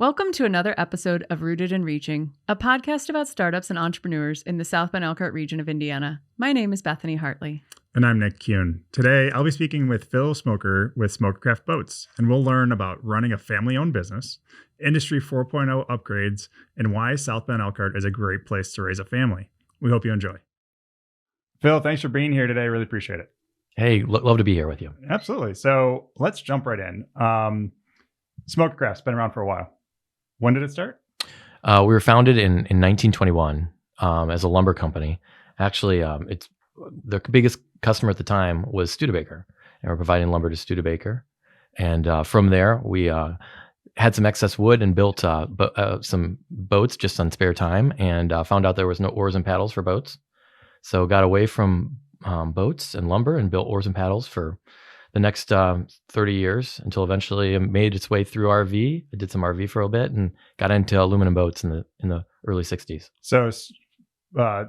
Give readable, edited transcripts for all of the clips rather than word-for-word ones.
Welcome to another episode of Rooted in Reaching, a podcast about startups and entrepreneurs in the South Bend Elkhart region of Indiana. My name is Bethany Hartley. And I'm Nick Kuhn. Today, I'll be speaking with Phil Smoker with StarCraft Boats, and we'll learn about running a family-owned business, Industry 4.0 upgrades, and why South Bend Elkhart is a great place to raise a family. We hope you enjoy. Phil, thanks for being here today. Really appreciate it. Hey, love to be here with you. Absolutely. So let's jump right in. StarCraft's been around for a while. When did it start? We were founded in 1921 as a lumber company. Actually, it's the biggest customer at the time was Studebaker, and we're providing lumber to Studebaker. And from there, we had some excess wood and built some boats just on spare time, and found out there was no oars and paddles for boats. So got away from boats and lumber and built oars and paddles for the next 30 years until eventually it made its way through RV. I did some RV for a bit and got into aluminum boats in the early 60s. So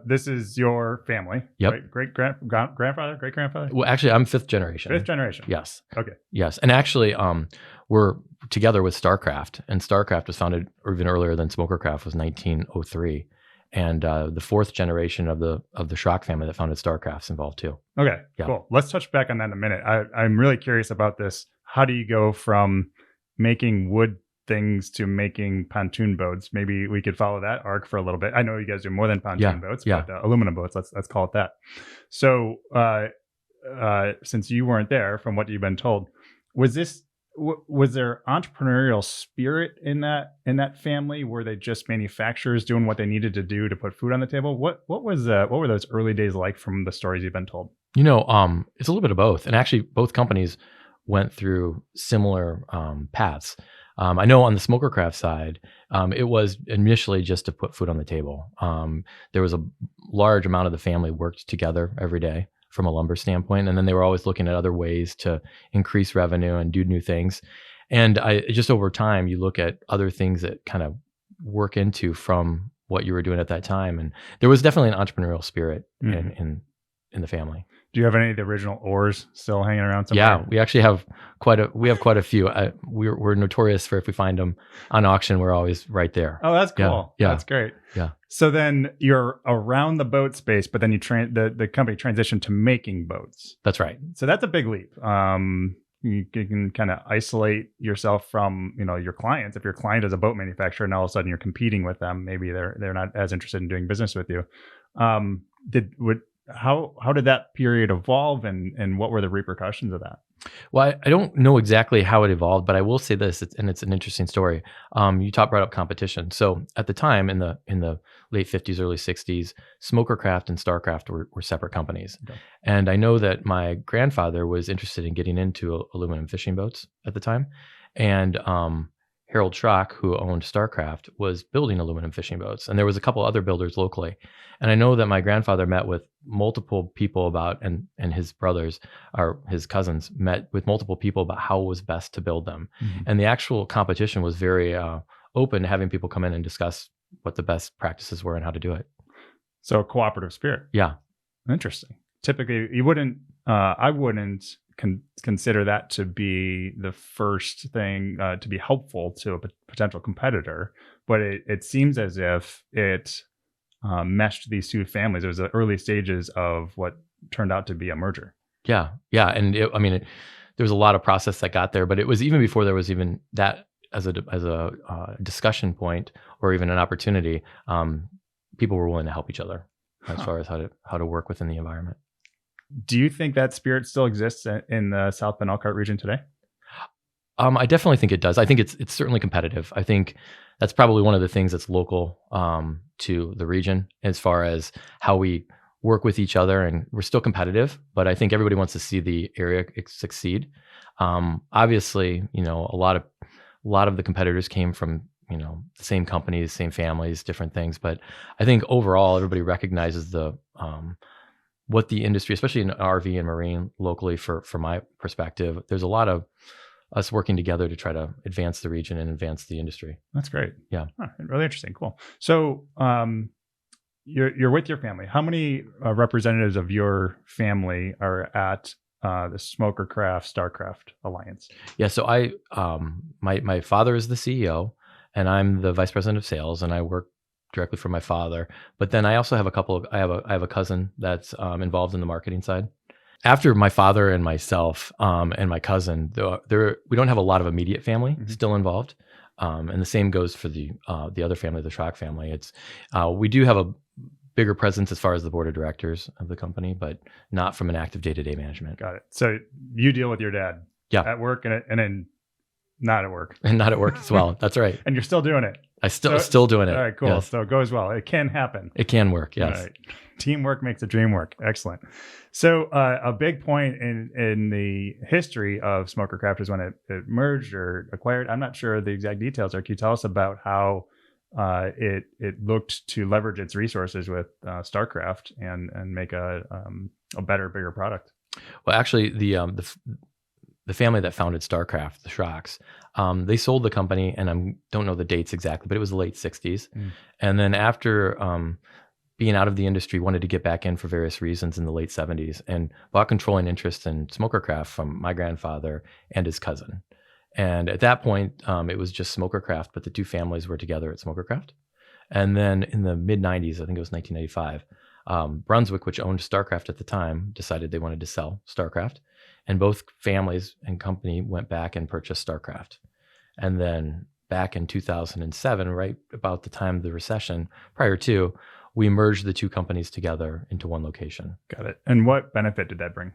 this is your family, Yep. Right? Great-grandfather, great-grandfather? Well, actually, I'm fifth generation. Fifth generation? Yes. Okay. Yes. And actually, we're together with StarCraft, and StarCraft was founded even earlier than Smokercraft, was 1903. And the fourth generation of the Schrock family that founded StarCraft's involved too. Okay, Yeah. Cool. Let's touch back on that in a minute. I'm really curious about this. How do you go from making wood things to making pontoon boats? Maybe we could follow that arc for a little bit. I know you guys do more than pontoon boats, but aluminum boats, let's call it that. So since you weren't there, from what you've been told, was there entrepreneurial spirit in that family? Were they just manufacturers doing what they needed to do to put food on the table? What were those early days like from the stories you've been told? It's a little bit of both, and actually both companies went through similar paths. I know on the Smokercraft side, it was initially just to put food on the table. There was a large amount of the family worked together every day from a lumber standpoint. And then they were always looking at other ways to increase revenue and do new things. And just over time, you look at other things that kind of work into from what you were doing at that time. And there was definitely an entrepreneurial spirit in the family. Do you have any of the original oars still hanging around somewhere? Yeah, we actually have quite a few. We're notorious for, if we find them on auction, we're always right there. Oh, that's cool. Yeah. That's great. Yeah. So then you're around the boat space, but then the company transitioned to making boats. That's right. So that's a big leap. You can kind of isolate yourself from your clients. If your client is a boat manufacturer and all of a sudden you're competing with them, maybe they're not as interested in doing business with you. How did that period evolve, and what were the repercussions of that? Well, I don't know exactly how it evolved, but I will say this, and it's an interesting story. You brought up competition. So at the time, in the late 50s, early 60s, Smokercraft and StarCraft were separate companies. Okay. And I know that my grandfather was interested in getting into aluminum fishing boats at the time. And Harold Schrock, who owned StarCraft, was building aluminum fishing boats. And there was a couple other builders locally. And I know that my grandfather met with multiple people and his brothers, or his cousins, met with multiple people about how it was best to build them. Mm-hmm. And the actual competition was very open to having people come in and discuss what the best practices were and how to do it. So a cooperative spirit. Yeah. Interesting. Typically, I wouldn't consider that to be the first thing to be helpful to a potential competitor, but it seems as if it meshed these two families. It was the early stages of what turned out to be a merger. Yeah, and there was a lot of process that got there, but it was even before there was even that as a discussion point or even an opportunity. People were willing to help each other as far as how to work within the environment. Do you think that spirit still exists in the South Bend Elkhart region today? I definitely think it does. I think it's certainly competitive. I think that's probably one of the things that's local to the region as far as how we work with each other, and we're still competitive, but I think everybody wants to see the area succeed. Obviously, a lot of the competitors came from the same companies, same families, different things, but I think overall everybody recognizes the what the industry, especially in RV and marine locally, from my perspective, there's a lot of us working together to try to advance the region and advance the industry. That's great. Yeah. Huh, really interesting. Cool. So you're with your family. How many representatives of your family are at the Smokercraft StarCraft Alliance? Yeah. So my father is the CEO, and I'm the vice president of sales, and I work directly for my father. But then I also have I have a cousin that's involved in the marketing side. After my father and myself and my cousin, we don't have a lot of immediate family still involved, and the same goes for the other family, the Schrock family. It's we do have a bigger presence as far as the board of directors of the company, but not from an active day-to-day management. Got it. So you deal with your dad at work and then not at work. And not at work as well. That's right. And you're still doing it. Still doing it. All right, cool. Yes. So it goes well. It can happen. It can work, yes. All right. Teamwork makes the dream work. Excellent. So a big point in the history of SmokerCraft is when it merged or acquired. I'm not sure the exact details. Can you tell us about how it looked to leverage its resources with StarCraft and make a better, bigger product? Well, actually, the family that founded StarCraft, the Schrocks, they sold the company, and I don't know the dates exactly, but it was the late 60s. And then after being out of the industry, wanted to get back in for various reasons in the late 70s, and bought controlling interest in SmokerCraft from my grandfather and his cousin. And at that point, it was just SmokerCraft, but the two families were together at SmokerCraft. And then in the mid 90s, I think it was 1995, Brunswick, which owned StarCraft at the time, decided they wanted to sell StarCraft. And both families and company went back and purchased StarCraft. And then back in 2007, right about the time of the recession, prior to, we merged the two companies together into one location. Got it. And what benefit did that bring?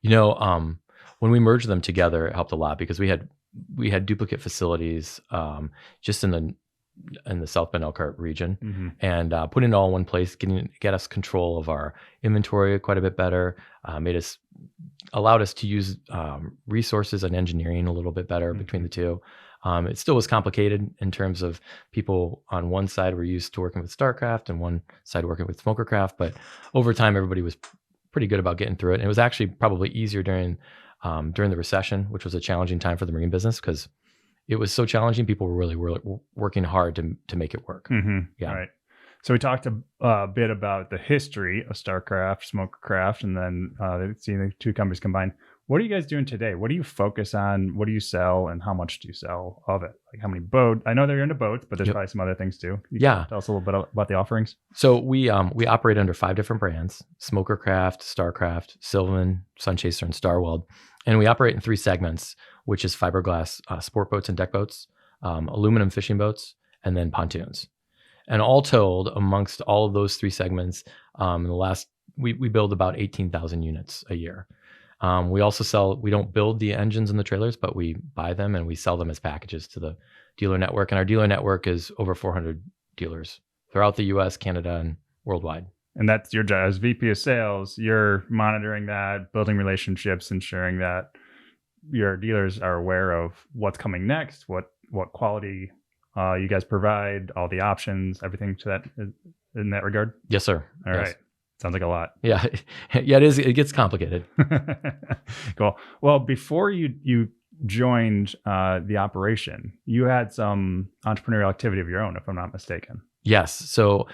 When we merged them together, it helped a lot because we had duplicate facilities just in the South Bend Elkhart region, and putting it all in one place, get us control of our inventory quite a bit better, allowed us to use resources and engineering a little bit better between the two. It still was complicated in terms of people on one side were used to working with StarCraft and one side working with SmokerCraft, but over time, everybody was pretty good about getting through it. And it was actually probably easier during the recession, which was a challenging time for the marine business because it was so challenging. People were really working hard to make it work. Yeah. Right. So we talked a bit about the history of StarCraft, SmokerCraft, and then seeing the two companies combined. What are you guys doing today? What do you focus on? What do you sell, and how much do you sell of it? Like how many boats? I know they're into boats, but there's probably some other things too. Tell us a little bit about the offerings. So we operate under 5 different brands: SmokerCraft, StarCraft, Sylvan, Sunchaser, and Starweld. And we operate in 3 segments, which is fiberglass sport boats and deck boats, aluminum fishing boats, and then pontoons. And all told, amongst all of those 3 segments, we build about 18,000 units a year. We also we don't build the engines and the trailers, but we buy them and we sell them as packages to the dealer network. And our dealer network is over 400 dealers throughout the US, Canada, and worldwide. And that's your job as VP of sales. You're monitoring that, building relationships, ensuring that your dealers are aware of what's coming next, what quality you guys provide, all the options, everything to that in that regard. Yes, sir. All right. Sounds like a lot. Yeah. Yeah, it is. It gets complicated. Cool. Well, before you joined the operation, you had some entrepreneurial activity of your own, if I'm not mistaken. Yes. So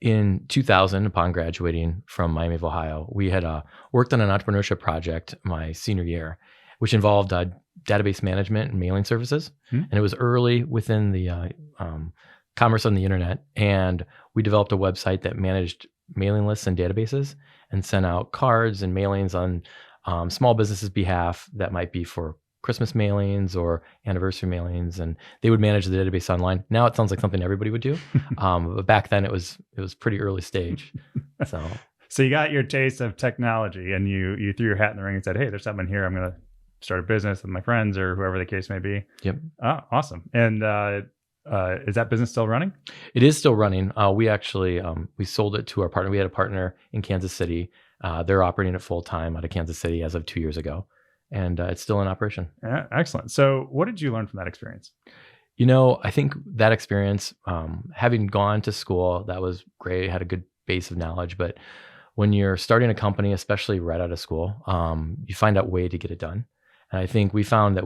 in 2000, upon graduating from Miami of Ohio, we had worked on an entrepreneurship project my senior year, which involved database management and mailing services. And it was early within the commerce on the internet. And we developed a website that managed mailing lists and databases and sent out cards and mailings on small businesses' behalf that might be for Christmas mailings or anniversary mailings, and they would manage the database online. Now it sounds like something everybody would do, but back then it was pretty early stage. So you got your taste of technology, and you threw your hat in the ring and said, "Hey, there's something here. I'm going to start a business with my friends or whoever the case may be." Yep. Oh, awesome. And is that business still running? It is still running. We actually we sold it to our partner. We had a partner in Kansas City. They're operating it full time out of Kansas City as of 2 years ago, and it's still in operation. Yeah, excellent. So, what did you learn from that experience? I think that experience, having gone to school, that was great. I had a good base of knowledge, but when you're starting a company, especially right out of school, you find out a way to get it done. And I think we found that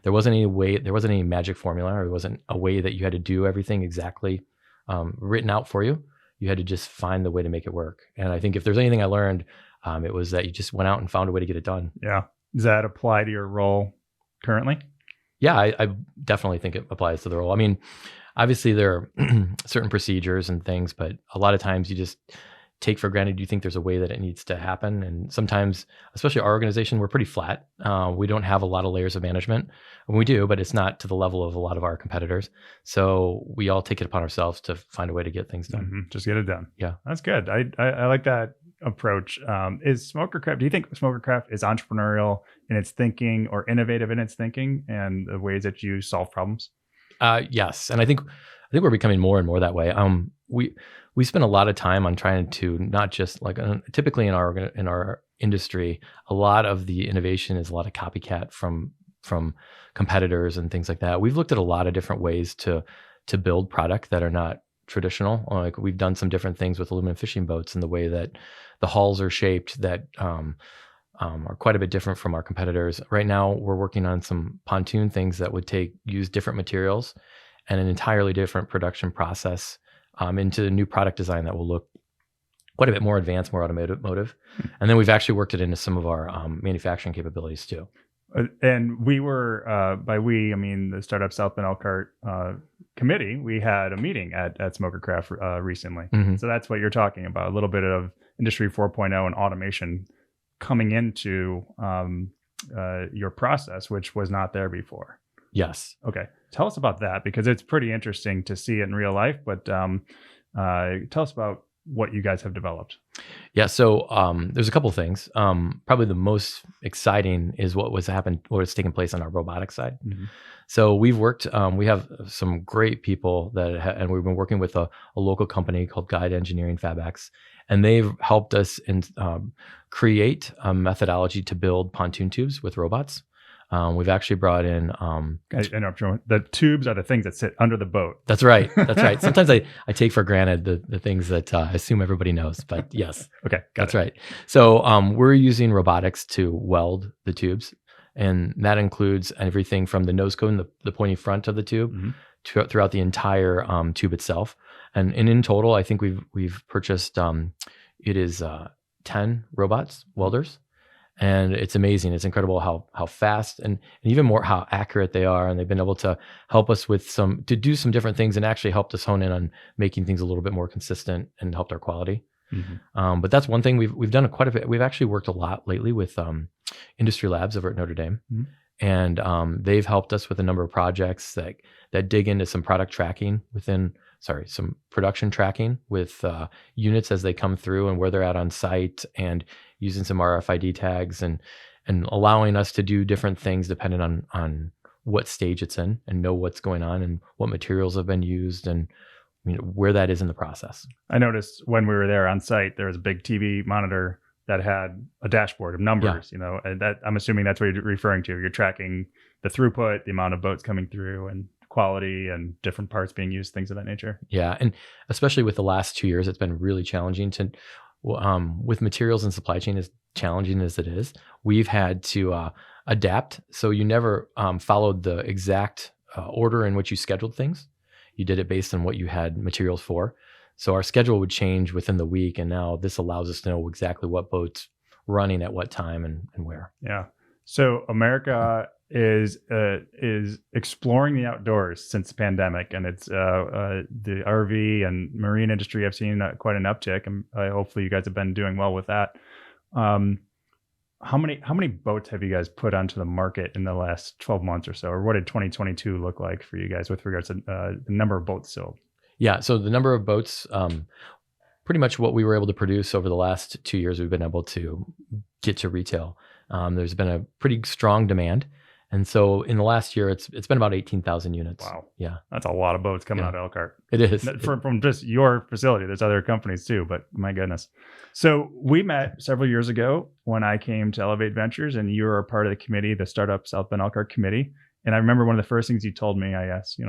there wasn't any magic formula, or there wasn't a way that you had to do everything exactly written out for you. You had to just find the way to make it work. And I think if there's anything I learned, it was that you just went out and found a way to get it done. Yeah. Does that apply to your role currently? Yeah, I definitely think it applies to the role. I mean, obviously there are certain procedures and things, but a lot of times you just take for granted you think there's a way that it needs to happen. And sometimes, especially our organization, we're pretty flat. We don't have a lot of layers of management. And we do, but it's not to the level of a lot of our competitors. So we all take it upon ourselves to find a way to get things done. Mm-hmm. Just get it done. Yeah. That's good. I like that approach. Is Smokercraft, do you think Smokercraft is entrepreneurial in its thinking or innovative in its thinking and the ways that you solve problems? Yes. And I think we're becoming more and more that way. We spend a lot of time on trying to not just like typically in our industry, a lot of the innovation is a lot of copycat from competitors and things like that. We've looked at a lot of different ways to build product that are not traditional. Like we've done some different things with aluminum fishing boats and the way that the hulls are shaped that are quite a bit different from our competitors. Right now, we're working on some pontoon things that would use different materials and an entirely different production process into new product design that will look quite a bit more advanced, more automotive. And then we've actually worked it into some of our manufacturing capabilities too. And we were, by we, I mean the Startup South Bend Elkhart committee, we had a meeting at Smokercraft recently. Mm-hmm. So that's what you're talking about, a little bit of Industry 4.0 and automation coming into your process, which was not there before. Yes. Okay. Tell us about that, because it's pretty interesting to see it in real life, but tell us about what you guys have developed. Yeah. So there's a couple of things. Probably the most exciting is what is taking place on our robotics side. Mm-hmm. So we've worked, we have some great people and we've been working with a local company called Guide Engineering FabX, and they've helped us create a methodology to build pontoon tubes with robots. We've actually brought in. The tubes are the things that sit under the boat. That's right. That's right. Sometimes I take for granted the things that I assume everybody knows, but yes. Okay, that's right. So we're using robotics to weld the tubes, and that includes everything from the nose cone, the pointy front of the tube, mm-hmm. throughout the entire tube itself. And in total, I think we've purchased 10 robots, welders. And it's amazing. It's incredible how fast and even more how accurate they are. And they've been able to help us to do some different things and actually helped us hone in on making things a little bit more consistent and helped our quality. Mm-hmm. But that's one thing we've done quite a bit. We've actually worked a lot lately with industry labs over at Notre Dame. Mm-hmm. And they've helped us with a number of projects that dig into some product tracking some production tracking with units as they come through and where they're at on site, and using some RFID tags and allowing us to do different things depending on what stage it's in and know what's going on and what materials have been used and where that is in the process. I noticed when we were there on site, there was a big TV monitor that had a dashboard of numbers, and that I'm assuming that's what you're referring to. You're tracking the throughput, the amount of boats coming through, and quality and different parts being used, things of that nature. Yeah. And especially with the last 2 years, it's been really challenging with materials and supply chain, as challenging as it is, we've had to adapt. So you never followed the exact order in which you scheduled things. You did it based on what you had materials for. So our schedule would change within the week. And now this allows us to know exactly what boat's running at what time and where. Yeah. So America is exploring the outdoors since the pandemic, and it's the RV and marine industry. I've seen quite an uptick, and hopefully you guys have been doing well with that. How many boats have you guys put onto the market in the last 12 months or so, or what did 2022 look like for you guys with regards to the number of boats sold? Yeah, so the number of boats, pretty much what we were able to produce over the last 2 years, we've been able to get to retail. There's been a pretty strong demand. And so in the last year, it's been about 18,000 units. Wow. Yeah. That's a lot of boats coming out of Elkhart. It is. From just your facility. There's other companies too, but my goodness. So we met several years ago when I came to Elevate Ventures, and you were a part of the committee, the Startup South Bend Elkhart committee. And I remember one of the first things you told me, I asked,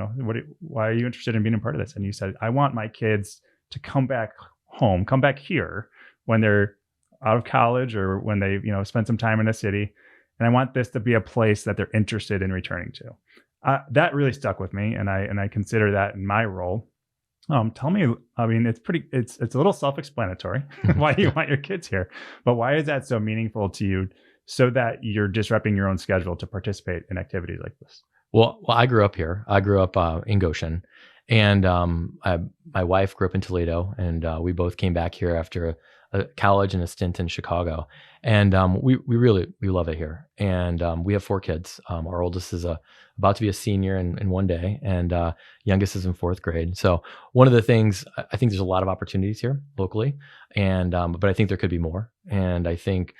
why are you interested in being a part of this? And you said, I want my kids to come back home, come back here when they're out of college or when they, spend some time in a city. And I want this to be a place that they're interested in returning to. That really stuck with me, and I consider that in my role. Tell me, it's a little self-explanatory why you want your kids here, but why is that so meaningful to you, so that you're disrupting your own schedule to participate in activities like this? Well, I grew up here. I grew up in Goshen, and my wife grew up in Toledo, and we both came back here after a college and a stint in Chicago, and we love it here. And we have 4 kids. Our oldest is about to be a senior in one day, and youngest is in 4th grade. So one of the things, I think there's a lot of opportunities here locally, and but I think there could be more. And I think,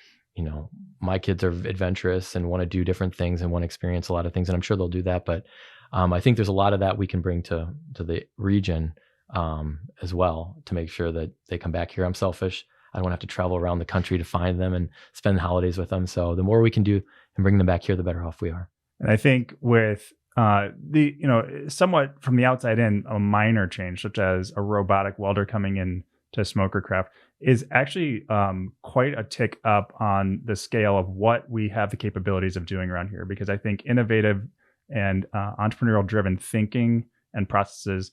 my kids are adventurous and want to do different things and want to experience a lot of things, and I'm sure they'll do that. But I think there's a lot of that we can bring to the region as well, to make sure that they come back here. I'm selfish. I don't want to have to travel around the country to find them and spend holidays with them. So the more we can do and bring them back here, the better off we are. And I think with somewhat from the outside in, a minor change, such as a robotic welder coming in to Smokercraft, is actually quite a tick up on the scale of what we have the capabilities of doing around here. Because I think innovative and entrepreneurial driven thinking and processes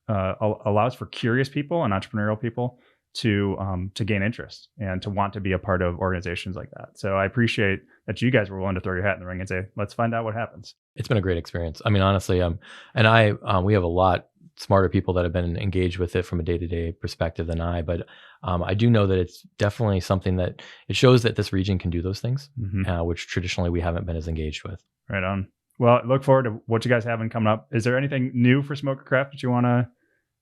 allows for curious people and entrepreneurial people to gain interest and to want to be a part of organizations like that. So I appreciate that you guys were willing to throw your hat in the ring and say, let's find out what happens. It's been a great experience. I mean, honestly, we have a lot smarter people that have been engaged with it from a day-to-day perspective than I, but I do know that it's definitely something that it shows that this region can do those things, which traditionally we haven't been as engaged with. Right on. Well, look forward to what you guys have coming up. Is there anything new for Smokercraft that you want to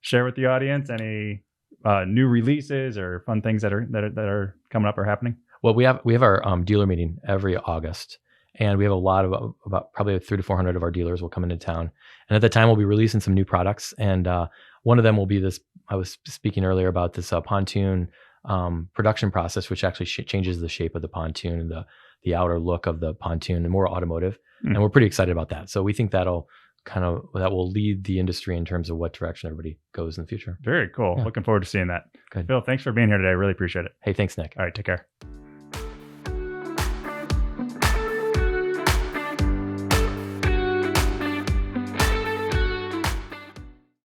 share with the audience? Any new releases or fun things that are coming up or happening? Well, we have our dealer meeting every August, and we have a lot of about probably 300 to 400 of our dealers will come into town. And at the time, we'll be releasing some new products, and one of them will be this. I was speaking earlier about this pontoon production process, which actually changes the shape of the pontoon and the outer look of the pontoon, and more automotive. And we're pretty excited about that. So we think that will lead the industry in terms of what direction everybody goes in the future. Very cool. Yeah. Looking forward to seeing that. Good. Phil, thanks for being here today. I really appreciate it. Hey, thanks, Nick. All right, take care.